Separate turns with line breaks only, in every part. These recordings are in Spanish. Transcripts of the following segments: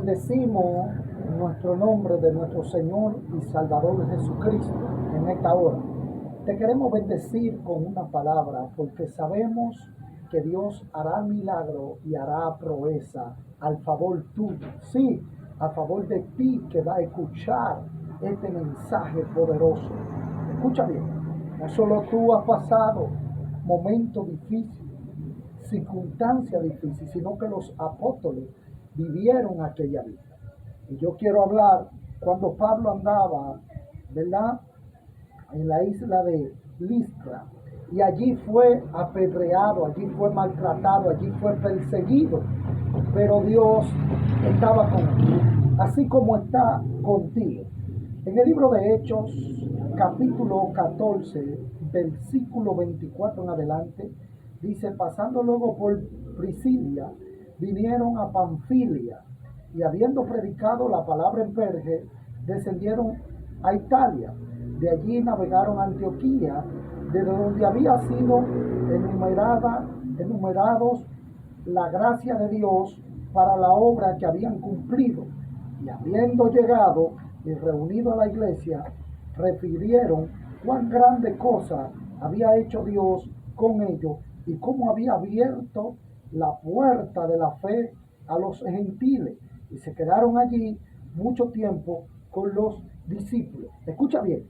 bendecimos nuestro nombre de nuestro Señor y Salvador Jesucristo en esta hora. Te queremos bendecir con una palabra porque sabemos que Dios hará milagro y hará proeza al favor tuyo. Sí, a favor de ti que va a escuchar este mensaje poderoso. Escucha bien, no solo tú has pasado momentos difíciles, circunstancias difíciles, sino que los apóstoles vivieron aquella vida. Y yo quiero hablar cuando Pablo andaba, ¿verdad?, en la isla de Listra, y allí fue apedreado, allí fue maltratado, allí fue perseguido, pero Dios estaba con él, así como está contigo. En el libro de Hechos, capítulo 14, versículo 24 en adelante, dice: pasando luego por Prisidia, vinieron a Panfilia, y habiendo predicado la palabra en Perge, descendieron a Italia. De allí navegaron a Antioquía, desde donde había sido enumerados la gracia de Dios para la obra que habían cumplido. Y habiendo llegado y reunido a la iglesia, refirieron cuán grande cosa había hecho Dios con ellos y cómo había abierto la puerta de la fe a los gentiles. Y se quedaron allí mucho tiempo con los discípulos. Escucha bien,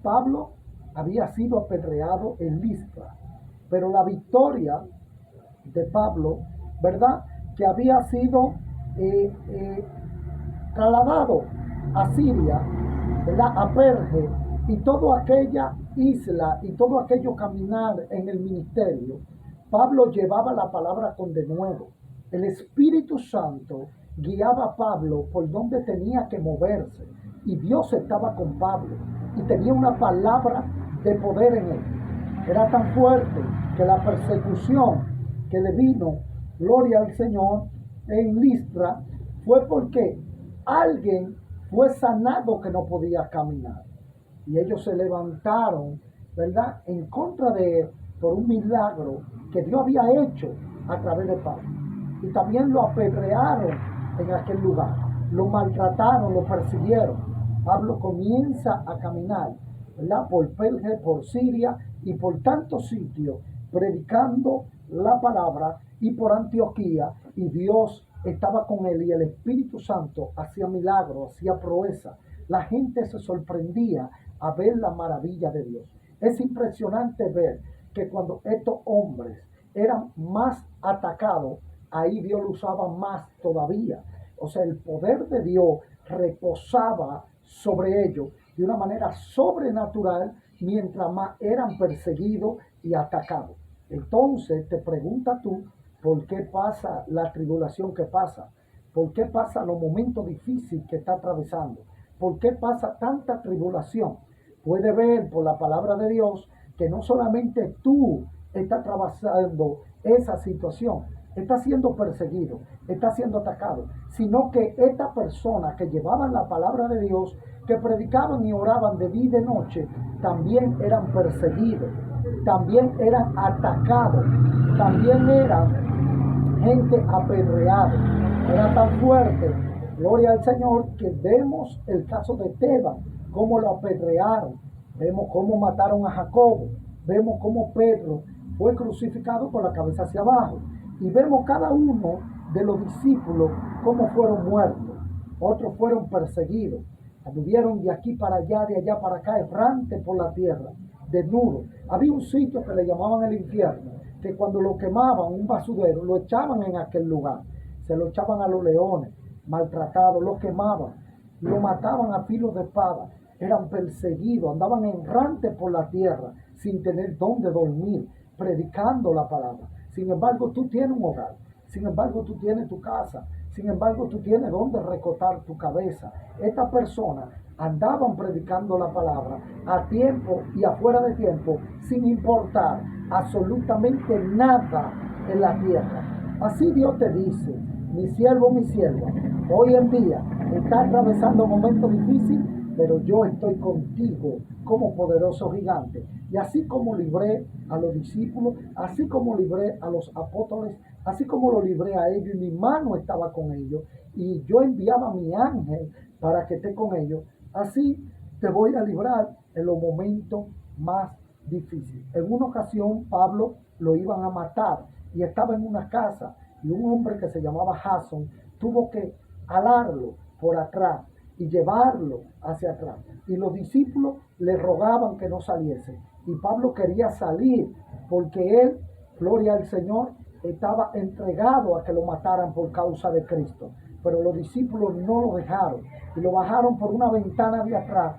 Pablo había sido apedreado en Listra, pero la victoria de Pablo, ¿verdad?, que había sido trasladado a Siria, ¿verdad?, a Perge, y toda aquella isla y todo aquello caminar en el ministerio, Pablo llevaba la palabra con denuedo. El Espíritu Santo guiaba a Pablo por donde tenía que moverse, y Dios estaba con Pablo y tenía una palabra de poder en él. Era tan fuerte que la persecución que le vino, gloria al Señor, en Listra, fue porque alguien fue sanado que no podía caminar. Y ellos se levantaron, ¿verdad?, en contra de él por un milagro que Dios había hecho a través de Pablo. Y también lo apedrearon en aquel lugar, lo maltrataron, lo persiguieron. Pablo comienza a caminar, ¿verdad?, por Perge, por Siria y por tantos sitios, predicando la palabra, y por Antioquía, y Dios estaba con él, y el Espíritu Santo hacía milagros, hacía proeza. La gente se sorprendía a ver la maravilla de Dios. Es impresionante ver que cuando estos hombres eran más atacados, ahí Dios lo usaba más todavía. O sea, el poder de Dios reposaba sobre ellos de una manera sobrenatural mientras más eran perseguidos y atacados. Entonces te preguntas tú, ¿por qué pasa la tribulación que pasa? ¿Por qué pasa los momentos difíciles que está atravesando? ¿Por qué pasa tanta tribulación? Puede ver por la palabra de Dios que no solamente tú estás atravesando esa situación, está siendo perseguido, está siendo atacado, sino que estas personas que llevaban la palabra de Dios, que predicaban y oraban de día y de noche, también eran perseguidos, también eran atacados, también eran gente apedreada. Era tan fuerte, gloria al Señor, que vemos el caso de Esteban, cómo lo apedrearon, vemos cómo mataron a Jacobo, vemos cómo Pedro fue crucificado con la cabeza hacia abajo, y vemos cada uno de los discípulos cómo fueron muertos. Otros fueron perseguidos, anduvieron de aquí para allá, de allá para acá, errantes por la tierra, desnudos. Había un sitio que le llamaban el infierno, que cuando lo quemaban, un basurero, lo echaban en aquel lugar, se lo echaban a los leones, maltratados, lo quemaban, lo mataban a filo de espada, eran perseguidos, andaban errantes por la tierra, sin tener dónde dormir, predicando la palabra. Sin embargo, tú tienes un hogar, sin embargo, tú tienes tu casa, sin embargo, tú tienes dónde recotar tu cabeza. Estas personas andaban predicando la palabra a tiempo y afuera de tiempo, sin importar absolutamente nada en la tierra. Así Dios te dice, mi sierva, hoy en día está atravesando momentos difíciles, pero yo estoy contigo como poderoso gigante. Y así como libré a los discípulos, así como libré a los apóstoles, así como lo libré a ellos, y mi mano estaba con ellos, y yo enviaba a mi ángel para que esté con ellos, así te voy a librar en los momentos más difíciles. En una ocasión, Pablo lo iban a matar y estaba en una casa, y un hombre que se llamaba Jasón tuvo que alarlo por atrás y llevarlo hacia atrás. Y los discípulos le rogaban que no saliese. Y Pablo quería salir porque él, gloria al Señor, estaba entregado a que lo mataran por causa de Cristo. Pero los discípulos no lo dejaron y lo bajaron por una ventana de atrás,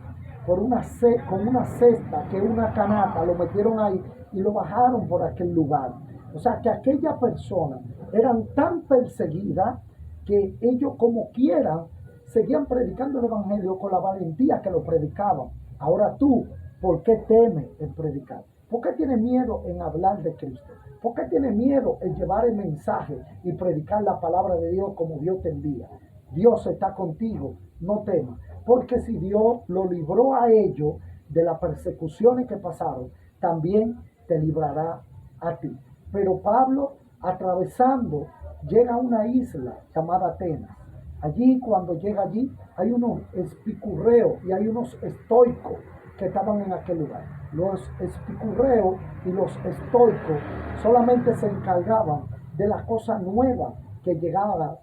con una cesta, que es una canasta, lo metieron ahí y lo bajaron por aquel lugar. O sea que aquellas personas eran tan perseguidas que ellos como quieran seguían predicando el evangelio con la valentía que lo predicaban. Ahora tú, ¿por qué temes en predicar? ¿Por qué tienes miedo en hablar de Cristo? ¿Por qué tienes miedo en llevar el mensaje y predicar la palabra de Dios como Dios te envía? Dios está contigo, no temas. Porque si Dios lo libró a ellos de las persecuciones que pasaron, también te librará a ti. Pero Pablo, atravesando, llega a una isla llamada Atenas. Allí, cuando llega allí, hay unos epicurreos y hay unos estoicos que estaban en aquel lugar. Los epicurreos y los estoicos solamente se encargaban de las cosas nuevas que llegaba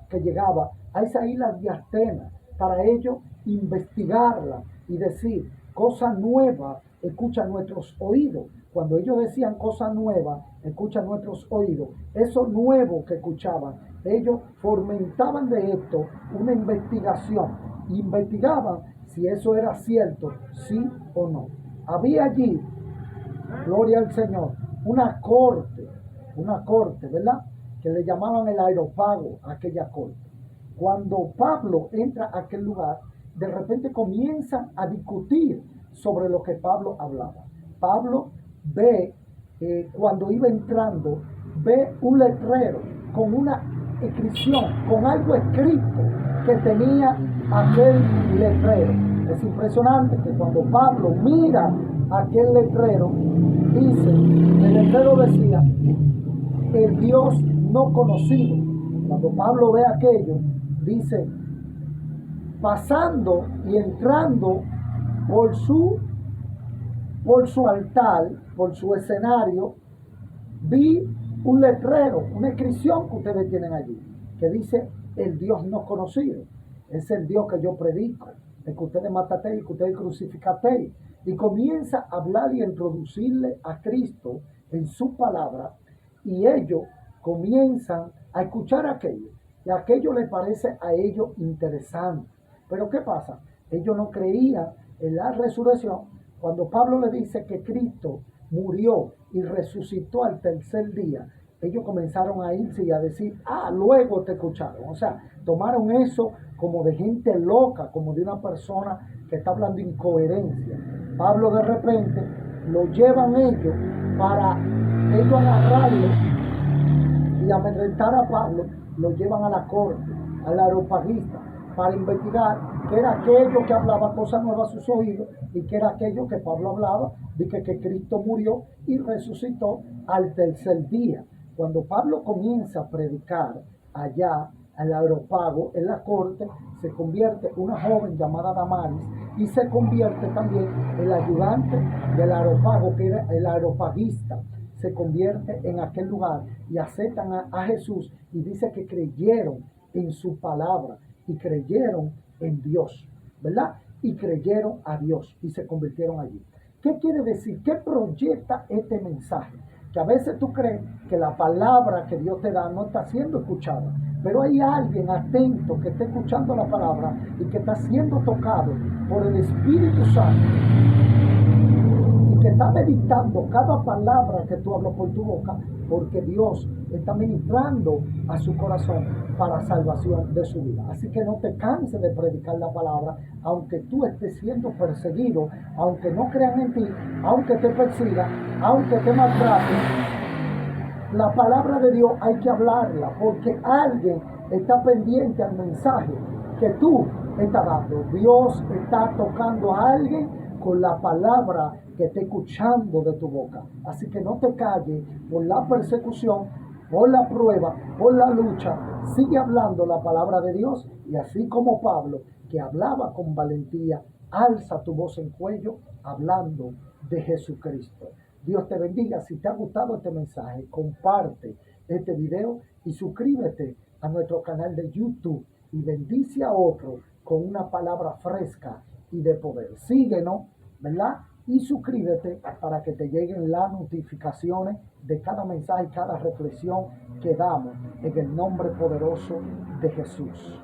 a esa isla de Atenas. Para ellos, investigarla y decir cosas nuevas, escucha nuestros oídos. Cuando ellos decían cosas nuevas, escucha nuestros oídos. Eso nuevo que escuchaban, ellos fomentaban de esto una investigación. Investigaban si eso era cierto, sí o no. Había allí, gloria al Señor, una corte, ¿verdad? Que le llamaban el Areópago, aquella corte. Cuando Pablo entra a aquel lugar, de repente comienzan a discutir sobre lo que Pablo hablaba. Pablo ve, cuando iba entrando, ve un letrero con una inscripción, con algo escrito que tenía aquel letrero. Es impresionante que cuando Pablo mira aquel letrero, dice, el letrero decía, el Dios no conocido. Cuando Pablo ve aquello, dice, pasando y entrando por su altar, por su escenario, vi un letrero, una inscripción que ustedes tienen allí, que dice, el Dios no conocido. Es el Dios que yo predico, el que ustedes matateis, que ustedes crucificateis. Y comienza a hablar y a introducirle a Cristo en su palabra, y ellos comienzan a escuchar aquello, y aquello les parece a ellos interesante. Pero ¿qué pasa? Ellos no creían en la resurrección. Cuando Pablo le dice que Cristo murió y resucitó al tercer día, ellos comenzaron a irse y a decir, luego te escucharon. O sea, tomaron eso como de gente loca, como de una persona que está hablando incoherencia. Pablo de repente lo llevan ellos para ellos agarrarlo y amedrentar a Pablo, lo llevan a la corte, al areopagista, para investigar qué era aquello que hablaba cosas nuevas a sus oídos y qué era aquello que Pablo hablaba de que Cristo murió y resucitó al tercer día. Cuando Pablo comienza a predicar allá al Areópago, en la corte, se convierte una joven llamada Damaris y se convierte también el ayudante del Areópago, que era el areopagista. Se convierte en aquel lugar y aceptan a Jesús y dice que creyeron en su palabra y creyeron en Dios, ¿verdad? Y creyeron a Dios y se convirtieron allí. ¿Qué quiere decir? ¿Qué proyecta este mensaje? Que a veces tú crees que la palabra que Dios te da no está siendo escuchada, pero hay alguien atento que está escuchando la palabra y que está siendo tocado por el Espíritu Santo y que está meditando cada palabra que tú hablas por tu boca, porque Dios está ministrando a su corazón para la salvación de su vida. Así que no te canses de predicar la palabra, aunque tú estés siendo perseguido, aunque no crean en ti, aunque te persigan, aunque te maltraten. La palabra de Dios hay que hablarla, porque alguien está pendiente al mensaje que tú está dando. Dios está tocando a alguien con la palabra que está escuchando de tu boca. Así que no te calles por la persecución, por la prueba, por la lucha. Sigue hablando la palabra de Dios y así como Pablo, que hablaba con valentía, alza tu voz en cuello hablando de Jesucristo. Dios te bendiga. Si te ha gustado este mensaje, comparte este video y suscríbete a nuestro canal de YouTube y bendice a otro con una palabra fresca y de poder. Síguenos, ¿verdad? Y suscríbete para que te lleguen las notificaciones de cada mensaje y cada reflexión que damos en el nombre poderoso de Jesús.